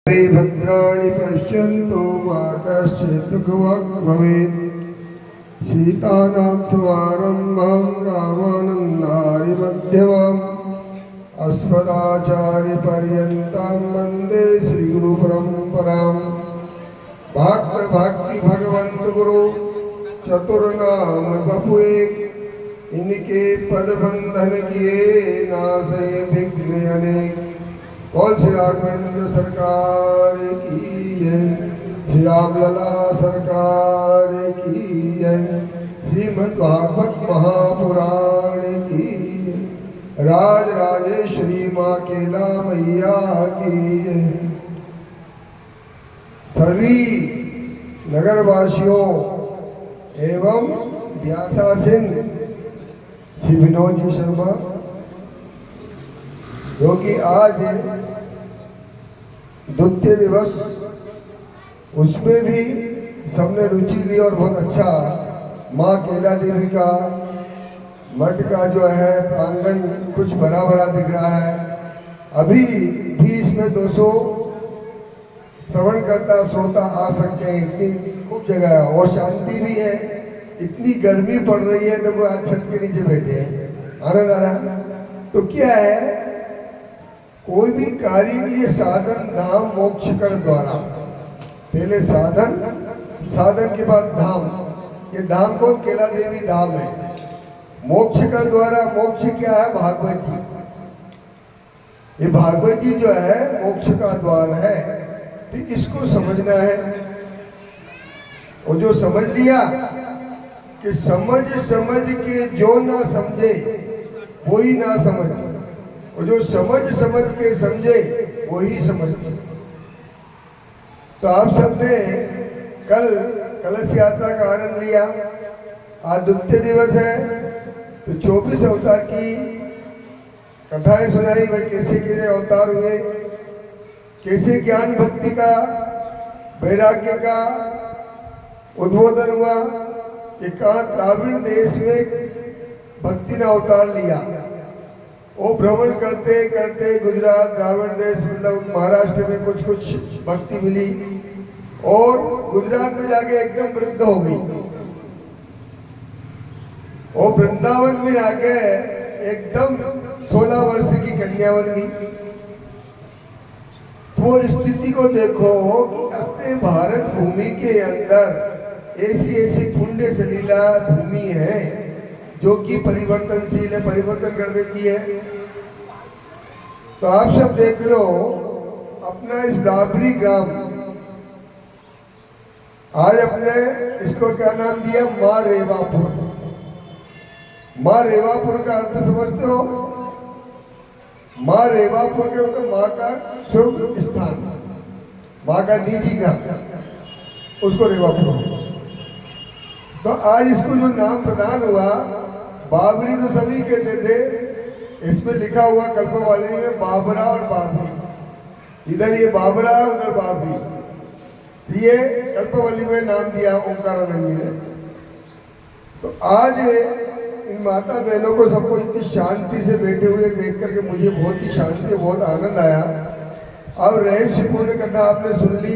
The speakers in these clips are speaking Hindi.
भद्राणि पश्यन्तु मा कश्चित् दुःखभाग् भवेत्। सीतानां समारम्भां रामानन्दारिमध्यमाम् अस्मदाचार्यपर्यन्तां वन्दे श्रीगुरुपरम्पराम्। भक्ति भगवंत गुरु चतुर्नाम बपु एक, इनके पद बंधन किए नासे विघ्न अनेक। बोल श्री राघवेंद्र सरकार की जय, श्री रामलला सरकार की जय, श्रीमद् भागवत महापुराण की जय, राज राजेश्वरी माँ केला मैया की जय। सभी नगरवासियों एवं व्यासासीन श्री विनोद जी शर्मा, जो कि आज द्वितीय दिवस, उसमें भी सबने रुचि ली और बहुत अच्छा माँ केला देवी का मठ का जो है प्रांगण कुछ भरा भरा दिख रहा है। अभी भी इसमें 200 श्रवण करता श्रोता आ सकते हैं, इतनी खूब जगह है और शांति भी है। इतनी गर्मी पड़ रही है तो वो आज छत के नीचे बैठे हैं, आनंद आ रहा है। तो क्या है, कोई भी कार्य के लिए साधन धाम मोक्ष कर द्वारा, पहले साधन, साधन के बाद धाम। ये धाम को केला देवी धाम है। मोक्ष कर द्वारा, मोक्ष क्या है? भागवत जी। ये भागवत जी जो है मोक्ष का द्वार है, तो इसको समझना है। और जो समझ लिया कि समझ समझ के जो ना समझे वही ना समझ, और जो समझ समझ के समझे वही समझ। तो आप सबने कल कलश यात्रा का आनंद लिया। आज द्वितीय दिवस है, तो 24 अवतार की कथाएं सुनाई। भाई कैसे कैसे अवतार हुए, कैसे ज्ञान भक्ति का, वैराग्य का उद्बोधन हुआ कि कहाँ द्राविड़ देश में भक्ति ने अवतार लिया। वो भ्रमण करते करते गुजरात, द्राविड़ देश मतलब महाराष्ट्र में कुछ कुछ भक्ति मिली और गुजरात में जाके एकदम वृद्ध हो गई। और वृंदावन में आके एकदम 16 वर्ष की कन्या बन गई। तो स्थिति को देखो कि अपने भारत भूमि के अंदर ऐसी ऐसी पुण्य सलीला भूमि है जो कि परिवर्तनशील है, परिवर्तन कर देती है। तो आप सब देख लो अपना इस बाबरी ग्राम, आज अपने इसको क्या नाम दिया? माँ रेवापुर। माँ रेवापुर का अर्थ समझते हो? माँ रेवापुर के मतलब माँ का शुभ स्थान, माँ का निजी घर, उसको रेवापुर। तो आज इसको जो नाम प्रदान हुआ, बाबरी तो सभी कहते थे, इसमें लिखा हुआ कल्पवाली में बाबरा और बाबरी, इधर ये बाबरा उधर बाबरी, ये कल्पवल्ली में नाम दिया ओंकारानंद जी ने। तो आज इन माता बहनों को सबको इतनी शांति से बैठे हुए देख करके मुझे बहुत ही शांति, बहुत आनंद आया। अब रहस्यपूर्ण कथा आपने सुन ली,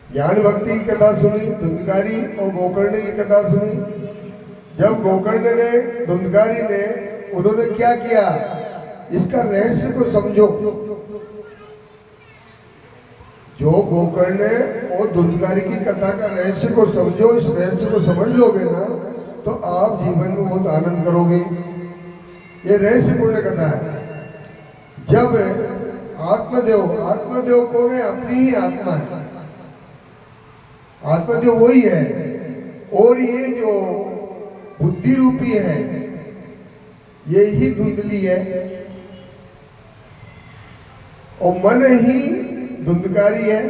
ज्ञान भक्ति की कथा सुनी, धुंधकारी और गोकर्ण की कथा सुनी। जब गोकर्ण ने, धुंधकारी ने, उन्होंने क्या किया, इसका रहस्य को समझो। जो गोकर्ण और धुंधकारी की कथा का रहस्य को समझो, इस रहस्य को समझ लोगे ना तो आप जीवन में बहुत आनंद करोगे। ये रहस्यपूर्ण कथा है। जब आत्मदेव, आत्मदेव कौन है? अपनी ही आत्मा है। आत्मदेव वही है, और ये जो बुद्धि रूपी है ये ही धुंधली है, और मन ही धुंधकारी है।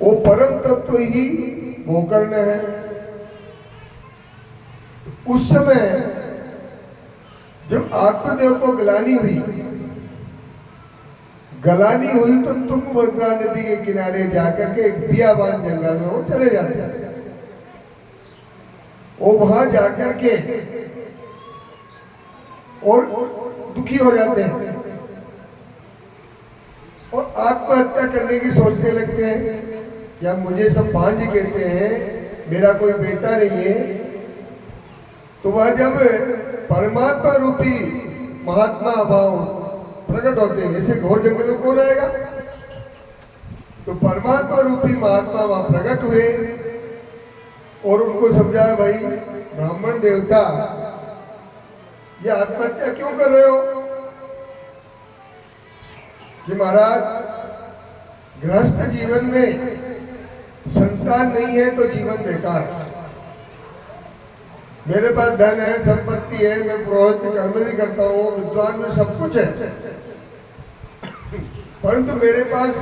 वो परम तत्व ही गोकर्ण है। तो उस समय जब आत्मदेव को ग्लानि हुई तो तुंगभद्रा नदी के किनारे जाकर के एक बियाबान जंगल में वो चले जाते हैं। वो वहां जाकर के और दुखी हो जाते हैं। आत्महत्या करने की सोचने लगते हैं। या मुझे सब भांज कहते हैं, मेरा कोई बेटा नहीं है। तो वह जब परमात्मा रूपी महात्मा भाव प्रकट होते हैं, ऐसे घोर जंगल में कौन आएगा? तो परमात्मा रूपी महात्मा वहां प्रकट हुए और उनको समझाया, भाई ब्राह्मण देवता, ये आत्महत्या क्यों कर रहे हो? कि महाराज, गृहस्थ जीवन में संतान नहीं है तो जीवन बेकार है। मेरे पास धन है, संपत्ति है, मैं पुरोहित कर्म भी करता हूँ, विद्वान में सब कुछ है, परंतु मेरे पास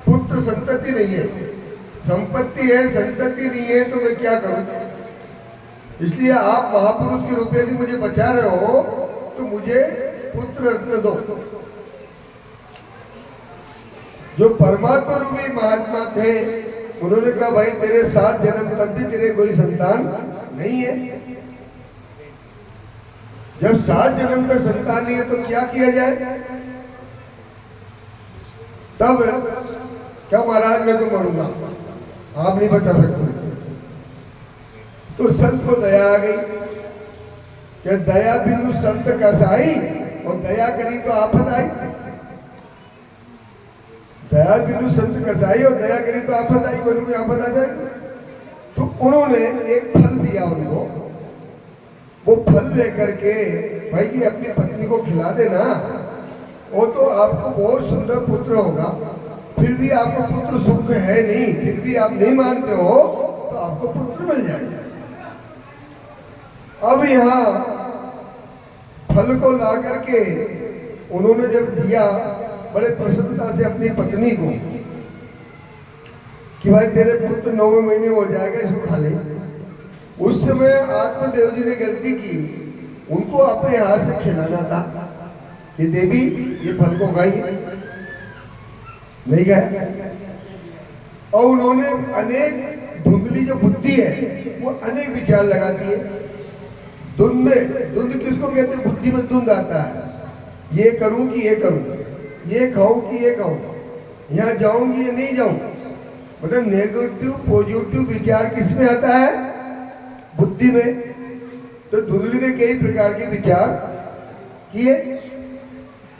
पुत्र संतति नहीं है। संपत्ति है, संतति नहीं है, तो मैं क्या करूं? इसलिए आप महापुरुष के रूप में मुझे बचा रहे हो, तो मुझे पुत्र रत्न दो। जो परमात्मा रूपी महात्मा थे, उन्होंने कहा, भाई तेरे 7 जन्म तक भी तेरे कोई संतान नहीं है। जब 7 जन्म का संतान नहीं है तो क्या किया जाए? तब क्या महाराज, मैं तो मरूंगा, आप नहीं बचा सकते। तो संत को दया आ गई कि दया बिंदु संत कसाई, और दया करी तो आफत आई। दया बिंदु संत कसाई और दया करी तो आफत आई, बोलूं कि आफत आ जाएगी। तो उन्होंने एक फल दिया उनको, वो फल लेकर के, भाई कि अपनी पत्नी को खिला देना, वो तो आपको बहुत सुंदर पुत्र होगा। फिर भी आपको पुत्र सुख है नहीं, फिर भी आप नहीं मानते हो, तो आपको पुत्र मिल जाएगा। अब यहाँ फल को ला करके उन्होंने जब दिया, बड़े प्रसन्नता से अपनी पत्नी को, कि भाई तेरे पुत्र 9वें महीने हो जाएगा, इसको खा ले। उस समय आत्मदेव जी ने गलती की, उनको अपने हाथ से खिलाना था कि देवी ये फल को खाइए, नहीं गए। और उन्होंने अनेक, धुंधली जो बुद्धि है वो अनेक विचार लगाती है। धुंध किसको कहते हैं? बुद्धि में धुंध आता है, ये करूं कि ये करूं, ये खाऊं कि ये खाऊं, यहाँ जाऊंगी या नहीं जाऊं। मतलब नेगेटिव पॉजिटिव विचार किस में आता है? बुद्धि में। तो धुंधली ने कई प्रकार के विचार किए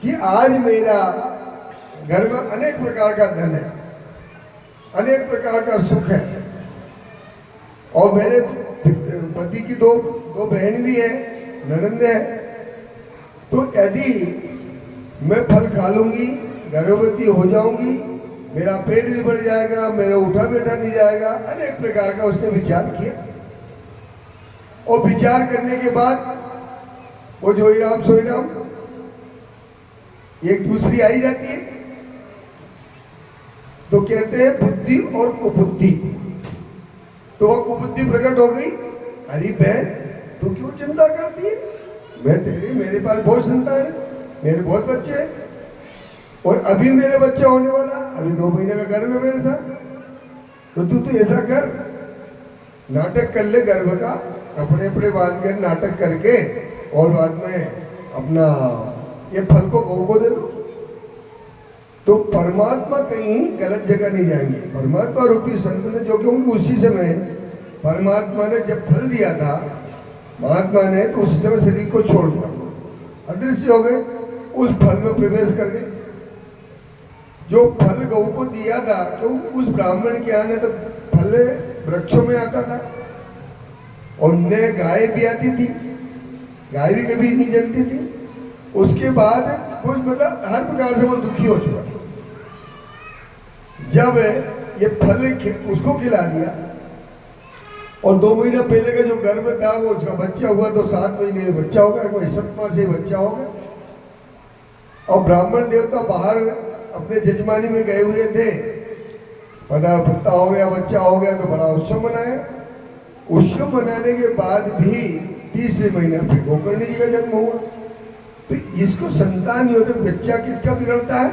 कि आज मेरा घर में अनेक प्रकार का धन है, अनेक प्रकार का सुख है, और मेरे पति की दो बहन भी है, ननंद है। तो यदि मैं फल खा लूंगी, गर्भवती हो जाऊंगी, मेरा पेट भी बढ़ जाएगा, मेरा उठा बैठा नहीं जाएगा। अनेक प्रकार का उसने विचार किया, और विचार करने के बाद वो जोई राम सोई राम एक दूसरी आई जाती है। तो कहते हैं बुद्धि और कुबुद्धि। तो वह कुबुद्धि प्रकट हो गई, अरे बहन तू क्यों चिंता करती है, मेरे पास बहुत संतान है, मेरे बहुत बच्चे हैं, और अभी मेरे बच्चा होने वाला, अभी 2 महीने का गर्भ है मेरे साथ। तो तू ऐसा कर, नाटक कर ले गर्भ का, कपड़े वपड़े बांध कर नाटक करके, और बाद में अपना ये फल को गौ को दे दो। तो परमात्मा कहीं गलत जगह नहीं जाएंगे। परमात्मा रूपी संत ने, जो कि उनको उसी समय परमात्मा ने जब फल दिया था महात्मा ने, तो उस समय शरीर को छोड़ दिया, अदृश्य हो गए, उस फल में प्रवेश कर गए। जो फल गौ को दिया था, क्योंकि उस ब्राह्मण के आने तो फल वृक्षों में आता था, और उनने गाय भी आती थी, गाय भी कभी नहीं जलती थी। उसके बाद कुछ मतलब हर प्रकार से वो दुखी हो चुका। जब ये फल उसको खिला दिया, और 2 महीना पहले का जो गर्भ था वो उसका बच्चा हुआ, तो 7 महीने में बच्चा होगा, कोई 7वां से बच्चा होगा। और ब्राह्मण देवता बाहर अपने जजमानी में गए हुए थे, पत्ता हो गया, बच्चा हो गया, तो बड़ा उत्सव मनाया। उत्सव मनाने के बाद भी 3रे महीने फिर गोकर्ण जी का जन्म हुआ। तो जिसको संतान नहीं होते, बच्चा किसका बिगड़ता है?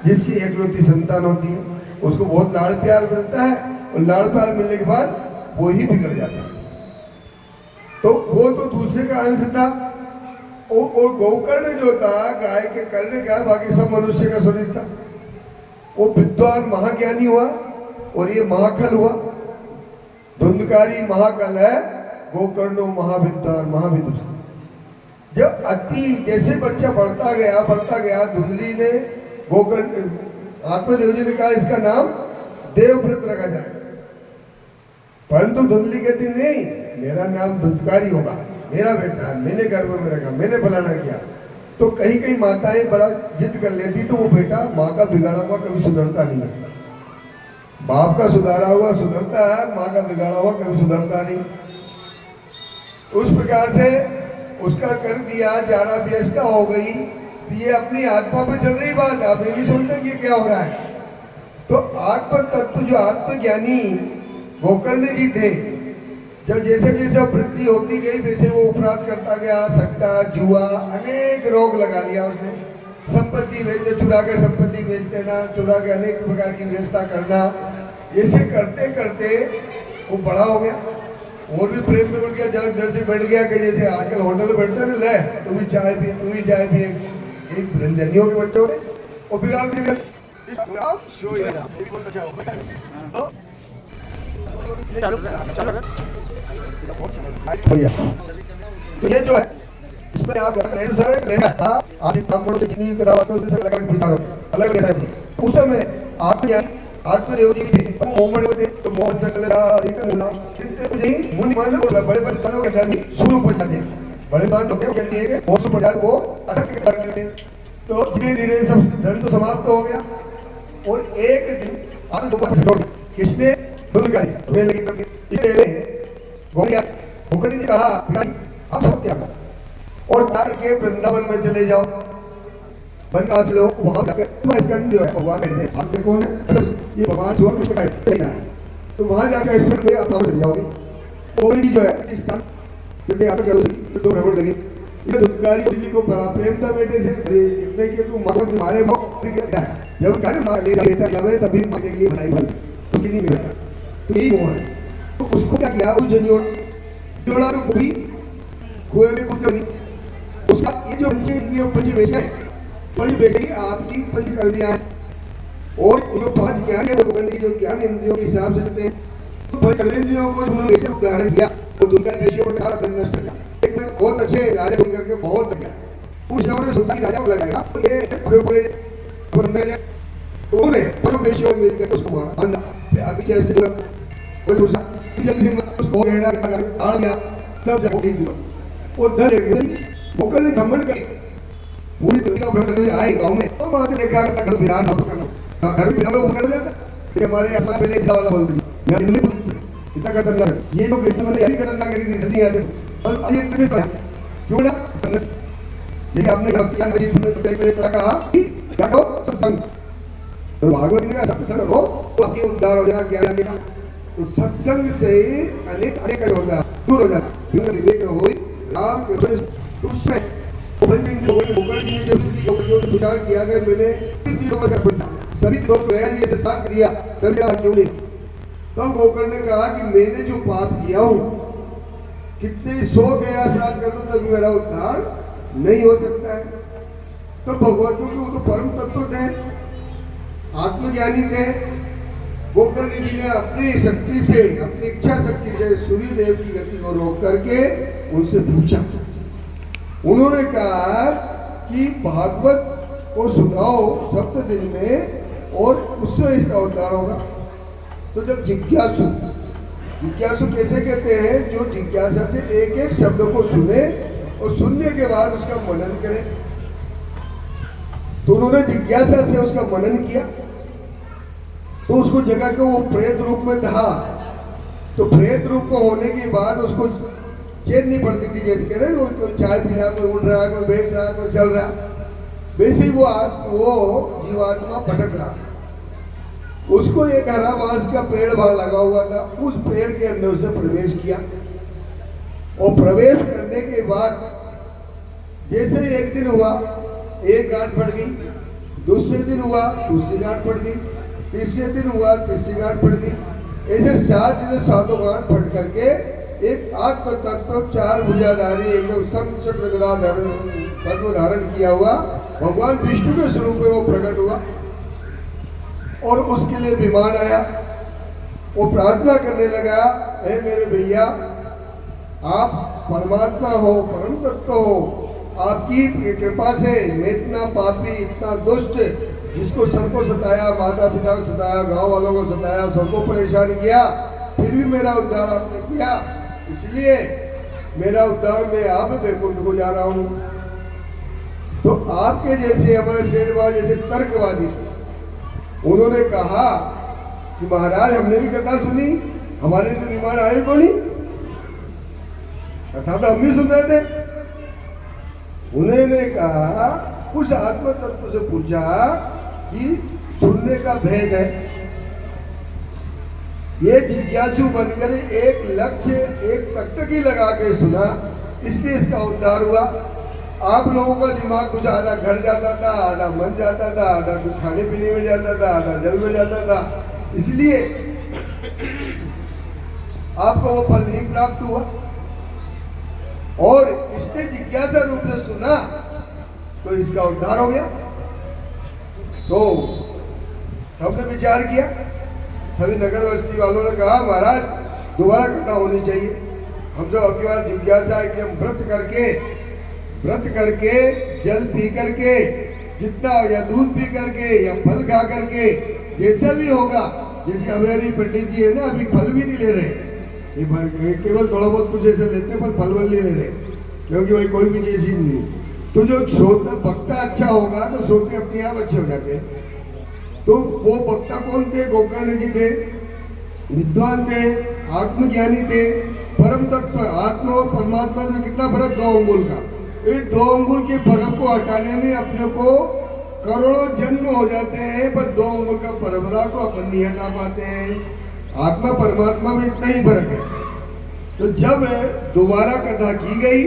जिसकी एकलौती संतान होती है, उसको बहुत लाड़ प्यार मिलता है, और लाड़ प्यार मिलने के बाद वो ही बिगड़ जाता है। तो वो तो दूसरे का अंश था, और गोकर्ण जो था गाय के कर्ण का, बाकी सब मनुष्य का शरीर था। वो विद्वान महाज्ञानी हुआ और ये महाकल हुआ। धुंधकारी महाकल है, गोकर्णो महाविद्वान महाविद्वान। जब अति जैसे बच्चा बढ़ता गया धुंधली ने गोकर्ण आत्मदेव जी ने कहा इसका नाम देवव्रत रखा जाए, परंतु धुंधली कहती नहीं, मेरा नाम धुंधकारी होगा, मेरा बेटा है, मैंने गर्भ में रखा, मैंने फलाना किया। तो कहीं कहीं माताएं बड़ा जिद कर लेती, तो वो बेटा माँ का बिगाड़ा हुआ कभी सुधरता नहीं है। बाप का सुधारा हुआ सुधरता है, माँ का बिगाड़ा हुआ कभी सुधरता नहीं। उस प्रकार से उसका कर दिया, जाना व्यवस्था हो गई। तो ये अपनी आत्मा पे चल रही बात, आप नहीं सुनते कि क्या हो रहा है। तो आत्म तत्व जो आत्मज्ञानी गोकर्ण जी थे, जब जैसे जैसे वृद्धि होती गई वैसे वो अपराध करता गया, सट्टा जुआ अनेक रोग लगा लिया उसने। संपत्ति बेचते, चुरा के संपत्ति बेच देना, चुरा के अनेक प्रकार की व्यवस्था करना, ऐसे करते करते वो बड़ा हो गया और भी प्रेम में बढ़ गया। जब घर से बैठ गया कि जैसे आजकल होटल में बैठते ना, ले तू भी चाय पी, तू भी चाय पी। एक धनियों के बच्चे होते वो बिगाड़ के तो ये जो है इसमें आप जितनी अलग उस समय आत्मदेव जी थे, तो बड़े बड़े बात होते वो कर लेते। तो धीरे धीरे सब धर्म तो समाप्त हो गया और एक दिन किसने धुंधकारी लगी गोकर्ण जी कहा आप सब त्याग और तार के वृंदावन में चले जाओ। बनवास लोग वहां जाकर स्कंद जो है भगवान कहते हैं, आप कौन है? ये भगवान जो है तो वहां जाकर ईश्वर के आप चले जाओगे। गोविंद जी जो है स्थान तो भ्रमण लगे। धुंधकारी दिल्ली को बड़ा प्रेम था बेटे से, इतने कि तू मगर मारे जब ले बेटा जब तभी मारने के लिए बनाई बन तो नहीं मिला। तो यही हुआ है। तो उसको क्या किया, उस जोड़ा को भी कुएं में कूद करी। उसका ये जो पंचवेश है, पंचवेशी आपकी पंच कर दिया है और जो पांच ज्ञान है वो करने की जो ज्ञान इंद्रियों के हिसाब से चलते हैं। तो पंच इंद्रियों को उन्होंने वैसे उदाहरण दिया तो दुर्गा देशियों को सारा धन नष्ट किया। एक में बहुत अच्छे राजा बन करके बहुत बढ़िया उस ने सोचा कि राजा को लगाएगा तो ये उन्होंने पंचवेशियों में मिलकर उसको मारा। अभी जैसे उसको गहरा डाल दिया तब जब और डर गोकर्ण भ्रमण करे पूरी दुनिया भ्रमण आए गांव में तो वहां देखा घर विरान घर में कर जाता कि हमारे आसमान पहले जा वाला बोलते मैं इतना खतरनाक ये लोग इसमें मैंने यही खतरनाक करी थी जल्दी आते और ये क्यों ना संगत ये आपने भक्तियां मेरी ने कहा कि क्या करो सत्संग तो भागवत ने कहा सत्संग हो तो आपके उद्धार हो जाएगा ज्ञान मिलेगा। तो सत्संग से अनेक होगा दूर हो जाता क्योंकि विवेक होई राम कृष्ण उसमें गोकर्ण जी ने जो विचार किया गया मैंने सभी लोग गया जी ऐसे साथ दिया तब क्यों नहीं। तो गोकर्ण ने कहा कि मैंने जो पाप किया हूं कितने 100 गया श्राद्ध कर दो तभी मेरा उद्धार नहीं हो सकता है। तो भगवान क्योंकि वो तो परम तत्व थे, आत्मज्ञानी थे। गोकर्ण जी ने अपनी शक्ति से अपनी इच्छा शक्ति से सूर्यदेव की गति को रोक करके उनसे पूछा। उन्होंने कहा कि भागवत को सुनाओ सप्त दिन में और उससे इसका उद्धार होगा। तो जब जिज्ञासु कैसे कहते हैं, जो जिज्ञासा से एक एक शब्द को सुने और सुनने के बाद उसका मनन करे। तो उन्होंने जिज्ञासा से उसका मनन किया तो उसको जगह को वो प्रेत रूप में था। तो प्रेत रूप को होने के बाद उसको चैन नहीं पड़ती थी, जैसे कह रहे कोई चाय पी रहा, कोई उठ रहा, कोई बैठ रहा, कोई चल रहा, वैसे ही वो जीवात्मा भटक रहा। उसको एक हरा बांस का पेड़ वहां लगा हुआ था, उस पेड़ के अंदर उसने प्रवेश किया और प्रवेश करने के बाद जैसे एक दिन हुआ एक गांठ पड़ गई, दूसरे दिन हुआ दूसरी गांठ पड़ गई, तीसरे दिन हुआ तीसरी गांठ पड़ गई। ऐसे 7 दिन 7 गांठ फट करके एक आत्म तत्व 4 भुजाधारी एकदम शंख चक्र गदा पद्म धारण किया हुआ भगवान विष्णु के स्वरूप में वो प्रकट हुआ। और उसके लिए विमान आया। वो प्रार्थना करने लगा, हे मेरे भैया, आप परमात्मा हो, परम तत्व हो, आपकी कृपा से मैं इतना पापी, इतना दुष्ट, जिसको सबको सताया, माता पिता को सताया, गांव वालों को सताया, सबको परेशान किया, फिर भी मेरा उद्धार आपने किया, इसलिए मेरा उद्धार मैं आप वैकुंठ को जा रहा हूं। तो आपके जैसे हमारे शेरवा जैसे तर्कवादी थे, उन्होंने कहा कि महाराज हमने भी कथा सुनी, हमारे तो विमान आए को नहीं, कथा तो हम भी सुन रहे थे। उन्होंने कहा, कुछ आत्म तत्व से पूछा कि सुनने का भेद है, ये जिज्ञासु बनकर एक लक्ष्य, एक तकतकी लगा के सुना, इसलिए इसका उद्धार हुआ। आप लोगों का दिमाग कुछ आधा घर जाता था, आधा मन जाता था, आधा कुछ खाने पीने में जाता था, आधा जल में जाता था, इसलिए आपको वो फल नहीं प्राप्त हुआ। और इसने जिज्ञासा रूप से सुना तो इसका उद्धार हो गया। तो सबने विचार किया, सभी नगर बस्ती वालों ने कहा, महाराज दोबारा कथा होनी चाहिए। हम तो अगली बार जिज्ञासा है कि हम व्रत करके जल पी करके, जितना या दूध पी करके या फल खा करके, जैसा भी होगा, जैसे हमारी पंडित जी है ना, अभी फल भी नहीं ले रहे, ये केवल थोड़ा बहुत कुछ ऐसे लेते हैं, पर फल वल नहीं ले रहे, क्योंकि भाई कोई भी चीज ही नहीं। तो जो श्रोता वक्ता अच्छा होगा तो श्रोते अपने आप अच्छे हो जाते हैं। तो वो वक्ता कौन थे? गोकर्ण जी थे, विद्वान थे, आत्मज्ञानी थे, परम तत्व आत्मा और परमात्मा में कितना फर्क? 2 अंगुल का। इस 2 अंगुल के फर्क को हटाने में अपने को करोड़ों जन्म हो जाते हैं, पर 2 अंगुल का फर्क को अपन नहीं हटा पाते हैं। आत्मा परमात्मा में इतना ही फर्क है। तो जब दोबारा कथा की गई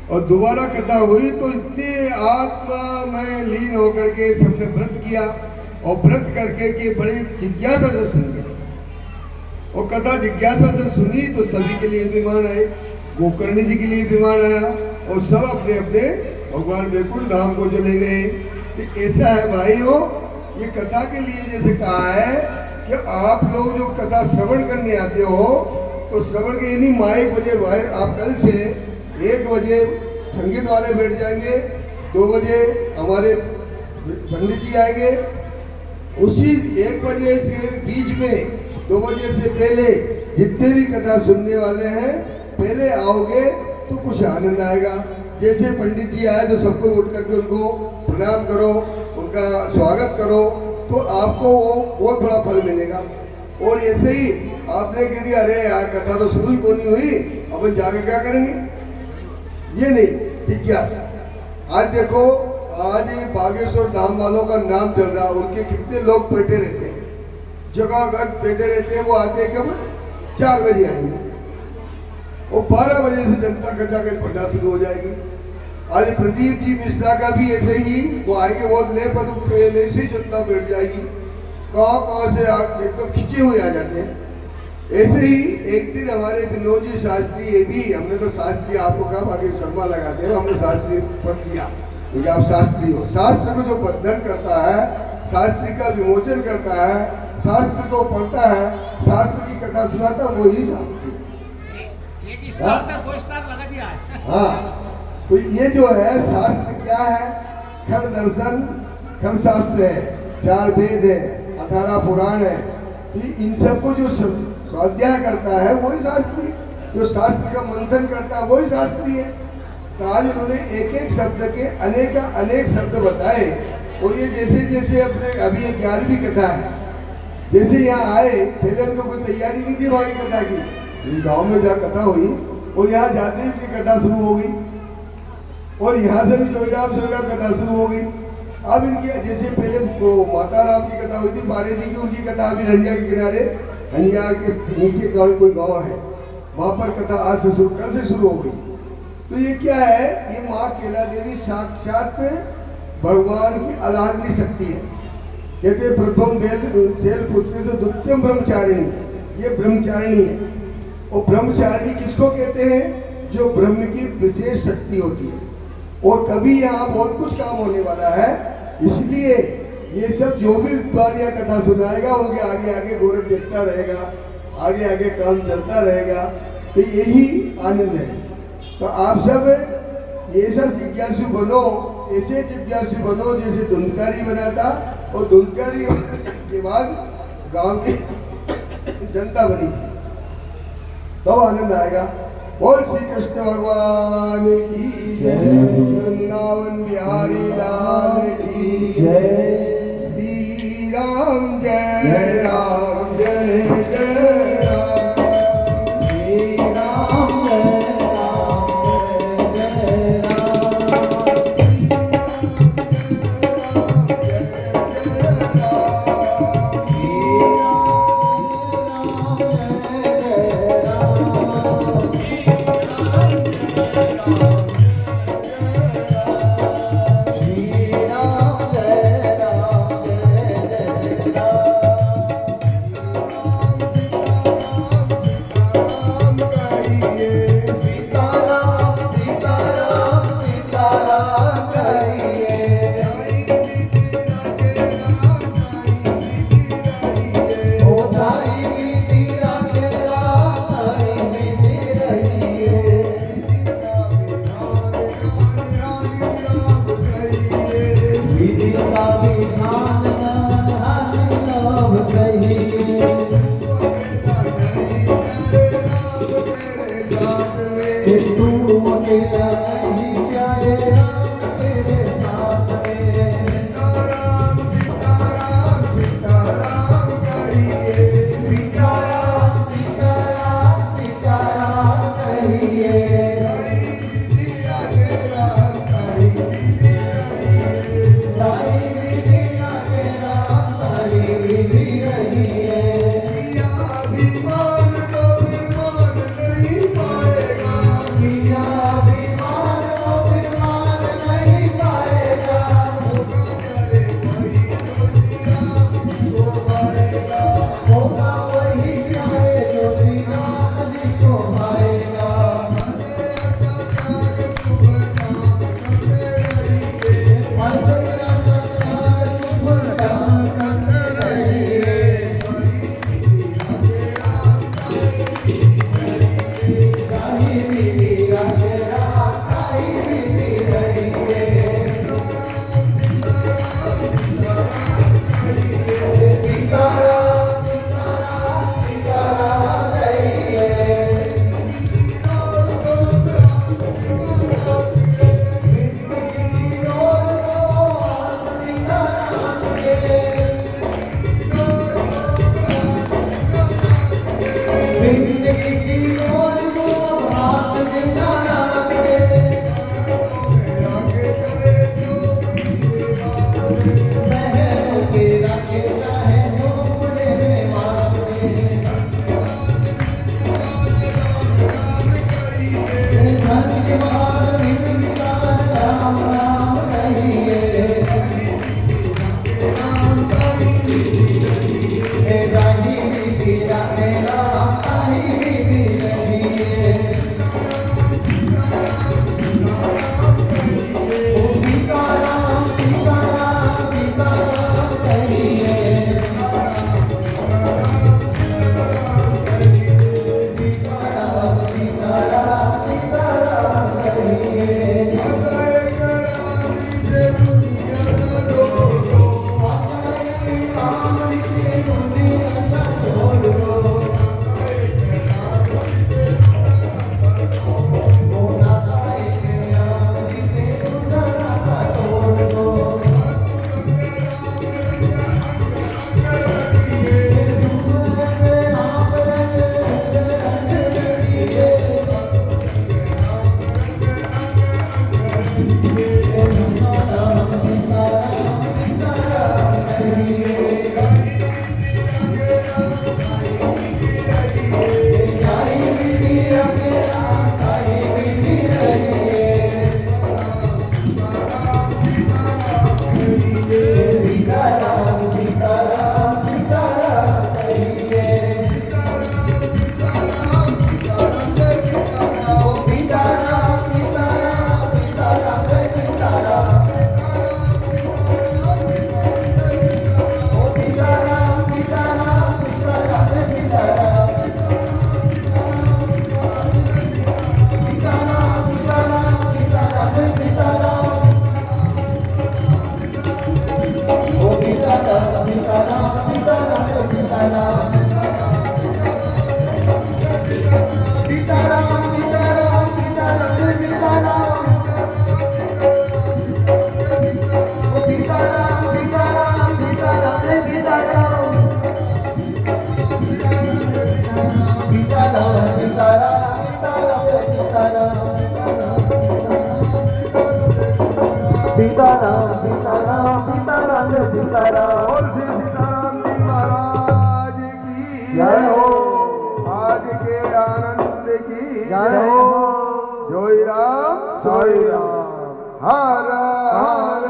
और दोबारा कथा हुई तो इतने आत्मा में लीन होकर के सबने व्रत किया, और व्रत करके के बड़ी जिज्ञासा से सुनी, और कथा जिज्ञासा से सुनी तो सभी के लिए विमान आए, गोकर्ण जी के लिए विमान आया, और सब अपने अपने भगवान वैकुंठ धाम को चले गए। तो ऐसा है भाइयों, ये कथा के लिए जैसे कहा है कि आप लोग जो कथा श्रवण करने आते हो, तो श्रवण के यानी 1 बजे बाहर, आप कल से 1 बजे संगीत वाले बैठ जाएंगे, 2 बजे हमारे पंडित जी आएंगे, उसी 1 बजे से बीच में 2 बजे से पहले जितने भी कथा सुनने वाले हैं, पहले आओगे तो कुछ आनंद आएगा। जैसे पंडित जी आए तो सबको उठ करके उनको प्रणाम करो, उनका स्वागत करो, तो आपको वो बहुत बड़ा फल मिलेगा। और ऐसे ही आपने कह दिया, अरे यार कथा तो शुरू को नहीं हुई, अपन जाके क्या करेंगे, ये नहीं, जिज्ञासा। आज देखो, आज बागेश्वर धाम वालों का नाम चल रहा है, उनके कितने लोग बैठे रहते हैं, जगह घर बैठे रहते हैं। वो आते हैं कब? 4 बजे आएंगे, वो 12 बजे से जनता खचाखच पढ़ना शुरू हो जाएगी। आज प्रदीप जी मिश्रा का भी ऐसे ही, वो आएंगे बहुत लेट, पर पहले से ही जनता बैठ जाएगी, कहाँ से एकदम खिंचे हुए आ जाते हैं। ऐसे ही एक दिन हमारे विनोद जी शास्त्री, ये भी हमने तो शास्त्री आपको कहा, बाकी शर्मा लगाते हैं, हमने शास्त्री पद दिया क्योंकि आप शास्त्री हो। शास्त्र को जो बंधन करता है, शास्त्री का विमोचन करता है, शास्त्र को पढ़ता है, शास्त्र की कथा सुनाता, वही शास्त्री। लगा दिया है। हाँ, तो ये जो है शास्त्र क्या है? खंड दर्शन, खंड शास्त्र है, 4 वेद है, 18 पुराण है। तो इन सबको जो स्वाध्याय करता है वही शास्त्री, जो शास्त्र का मंथन करता है वही शास्त्री है। तो आज उन्होंने एक एक शब्द के अनेक शब्द बताए, और ये जैसे जैसे अपने अभी 11वीं कथा है, जैसे यहाँ आए, पहले उनको कोई तैयारी नहीं थी भाई कथा की, गांव में जहाँ कथा हुई और यहाँ जाते ही इनकी कथा शुरू हो गई, और यहाँ से भी जोईराम कथा शुरू हो गई। अब इनकी जैसे पहले माता राम की कथा हुई थी, मारे जी की, उनकी कथा अभी हंडिया के किनारे, हंडिया के नीचे कोई गाँव है, वहाँ पर कथा आज से कल से शुरू हो गई। तो ये क्या है? ये माँ कैला देवी साक्षात भगवान की अलाहली शक्ति है। कहते प्रथम शैल पुत्री तो द्वितीयम ब्रह्मचारिणी, ये ब्रह्मचारिणी है। और ब्रह्मचारिणी किसको कहते हैं? जो ब्रह्म की विशेष शक्ति होती है। और कभी यहाँ बहुत कुछ काम होने वाला है, इसलिए ये सब जो भी विद्वान या कथा सुनाएगा उनके आगे आगे गोरख देखता रहेगा, आगे आगे काम चलता रहेगा। तो यही आनंद है। तो आप सब ऐसा जिज्ञासु बनो, ऐसे जिज्ञासु बनो जैसे धुंधकारी बना था, और धुंधकारी के बाद गांव की जनता बनी, तब आनंद आएगा। बोल श्री कृष्ण भगवान की जय, वृंदावन बिहारी लाल की जय, श्री राम जय राम जय जय राम, श्री राम जय राम जय जय ओ सीताराम सीताराम सीताराम सीताराम सीताराम सीताराम सीताराम सीताराम ओ सीताराम सीताराम सीताराम सीताराम सीताराम सीताराम सीताराम सीताराम सीताराम सीताराम सीताराम और श्री सीताराम जी महाराज की जय हो आज के आनंद की जय हो जोई राम सोई राम हर हर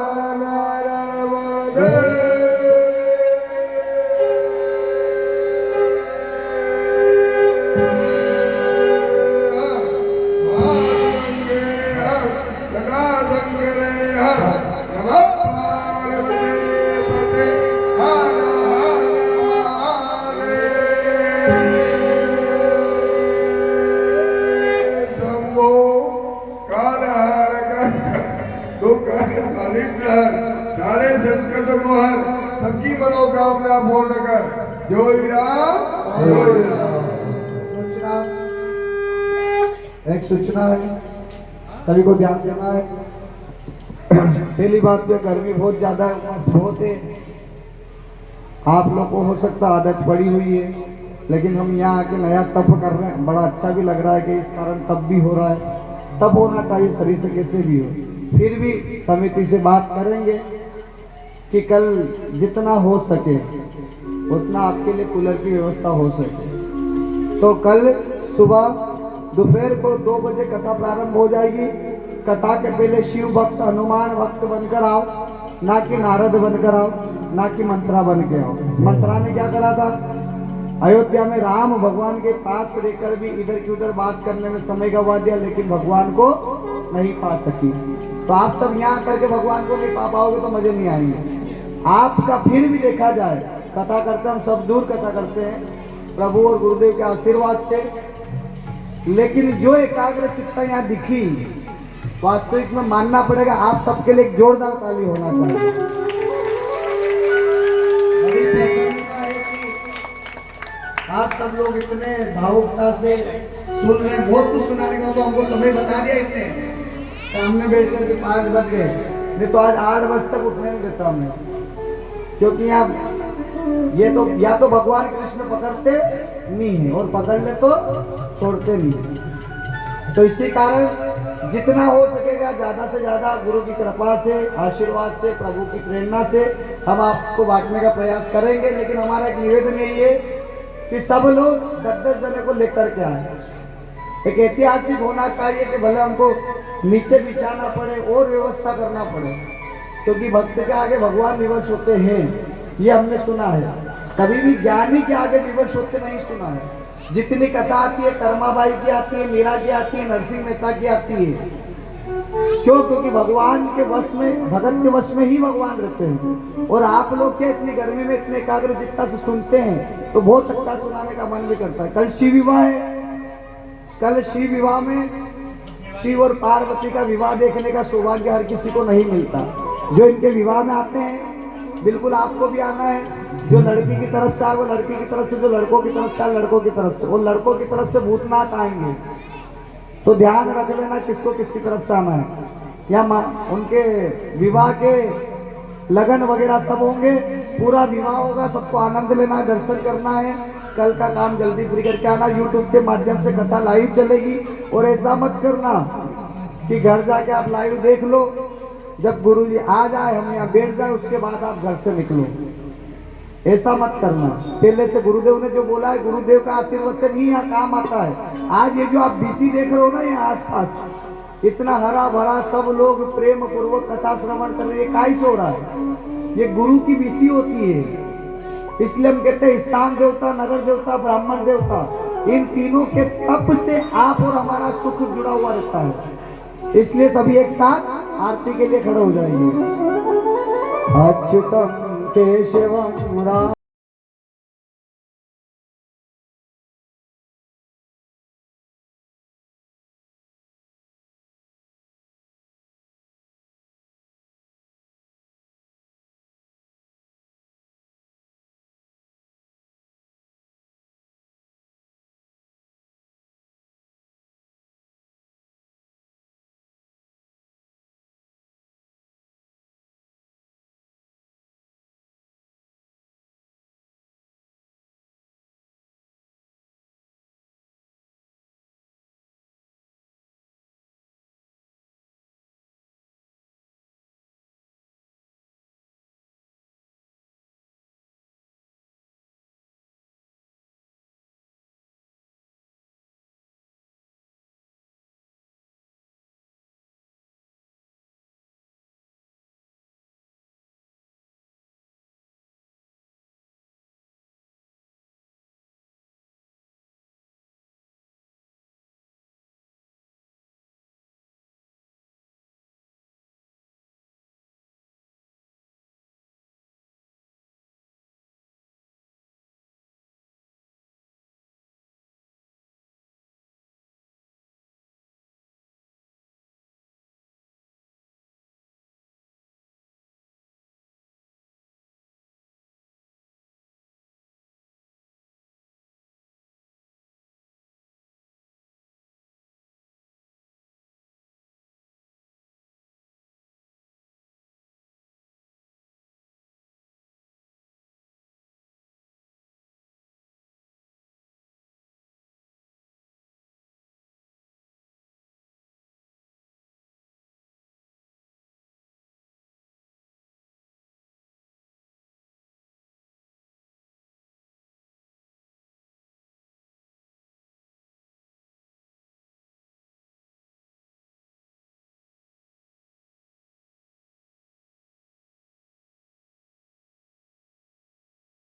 नर सारे संकटों को हर सबकी मनोकामना पूर्ण कर जोई राम सोई राम। सूचना एक सूचना है, सभी को ध्यान देना है। पहली बात तो गर्मी बहुत ज्यादा है, उमस बहुत है। आप लोग को हो सकता आदत पड़ी हुई है, लेकिन हम यहाँ आके नया तप कर रहे हैं। बड़ा अच्छा भी लग रहा है कि इस कारण तप भी हो रहा है। तप होना चाहिए शरीर से कैसे भी हो। फिर भी समिति से बात करेंगे कि कल जितना हो सके उतना आपके लिए कूलर की व्यवस्था हो सके। तो कल सुबह दोपहर को 2 बजे कथा प्रारंभ हो जाएगी। कथा के पहले शिव भक्त हनुमान भक्त बनकर आओ, ना कि नारद बनकर आओ, ना कि मंत्रा बन के आओ। मंत्रा ने क्या करा था, अयोध्या में राम भगवान के पास रहकर भी इधर की उधर बात करने में समय गवा दिया, लेकिन भगवान को नहीं पा सकी। तो आप सब यहाँ करके भगवान को नहीं पा पाओगे तो मजे नहीं आएंगे। आपका फिर भी देखा जाए, कथा करते हम सब दूर कथा करते हैं प्रभु और गुरुदेव के आशीर्वाद से, लेकिन जो एकाग्र चित्ता यहाँ दिखी वास्तविक में मानना पड़ेगा आप सबके लिए एक जोरदार ताली होना चाहिए। बड़ी प्रसन्नता है कि आप सब लोग इतने भावुकता से सुन रहे हैं। बहुत कुछ सुनाने का तो हमको समय बता दिया, इतने सामने बैठ करके 5 बज गए, नहीं तो आज 8 बजे तक उठने नहीं देता हमने, क्योंकि यहाँ ये तो या तो भगवान कृष्ण पकड़ते नहीं है और पकड़ ले तो छोड़ते नहीं। तो इसी कारण जितना हो सकेगा ज्यादा से ज्यादा गुरु की कृपा से, आशीर्वाद से, प्रभु की प्रेरणा से हम आपको बांटने का प्रयास करेंगे। लेकिन हमारा एक निवेदन यही है कि सब लोग 10-10 जने को लेकर के आए। एक ऐतिहासिक होना चाहिए कि भले हमको नीचे बिछाना पड़े और व्यवस्था करना पड़े, क्योंकि भक्त के आगे भगवान विवश होते हैं, ये हमने सुना है। कभी भी ज्ञानी के आगे विवश होते नहीं सुना है। जितनी कथा आती है कर्माबाई की आती है, मीरा की आती है, नरसिंह मेहता की आती है। क्यों? क्योंकि भगवान के वश में, भगत के वश में ही भगवान रहते हैं। और आप लोग क्या इतनी गर्मी में इतने एकाग्र चित्ता से सुनते हैं तो बहुत अच्छा सुनाने का मन भी करता है। कल शिव विवाह है, कल शिव विवाह में शिव और पार्वती का विवाह देखने का सौभाग्य हर किसी को नहीं मिलता। जो इनके विवाह में आते हैं बिल्कुल आपको भी आना है। जो लड़की की तरफ से आए वो लड़की की तरफ से, जो लड़कों की तरफ से आए लड़कों की तरफ से, और लड़कों की तरफ से भूतनाथ आएंगे। तो ध्यान रख लेना किसको किसकी तरफ से आना है। या उनके विवाह के लगन वगैरह सब होंगे, पूरा विवाह होगा, सबको आनंद लेना है, दर्शन करना है। कल का काम जल्दी फ्री करके आना। यूट्यूब के माध्यम से कथा लाइव चलेगी। और ऐसा मत करना कि घर जाके आप लाइव देख लो, जब गुरुजी आ जाए हम यहाँ बैठ जाए उसके बाद आप घर से निकलो। ऐसा मत करना। पहले से गुरुदेव ने जो बोला है, गुरुदेव का आशीर्वाद से नहीं यहाँ काम आता है। आज ये जो आप बीसी देख रहे हो ना यहाँ आसपास, इतना हरा भरा सब लोग प्रेम पूर्वक कथा श्रवण कर रहे हैं, काहे से हो रहा है? ये गुरु की बीसी होती है। इसलिए हम कहते हैं स्थान देवता, नगर देवता, ब्राह्मण देवता, इन तीनों के तप से आप और हमारा सुख जुड़ा हुआ रहता है। इसलिए सभी एक साथ आरती के लिए खड़े हो जाएंगे। अच्युतम केशवम राम।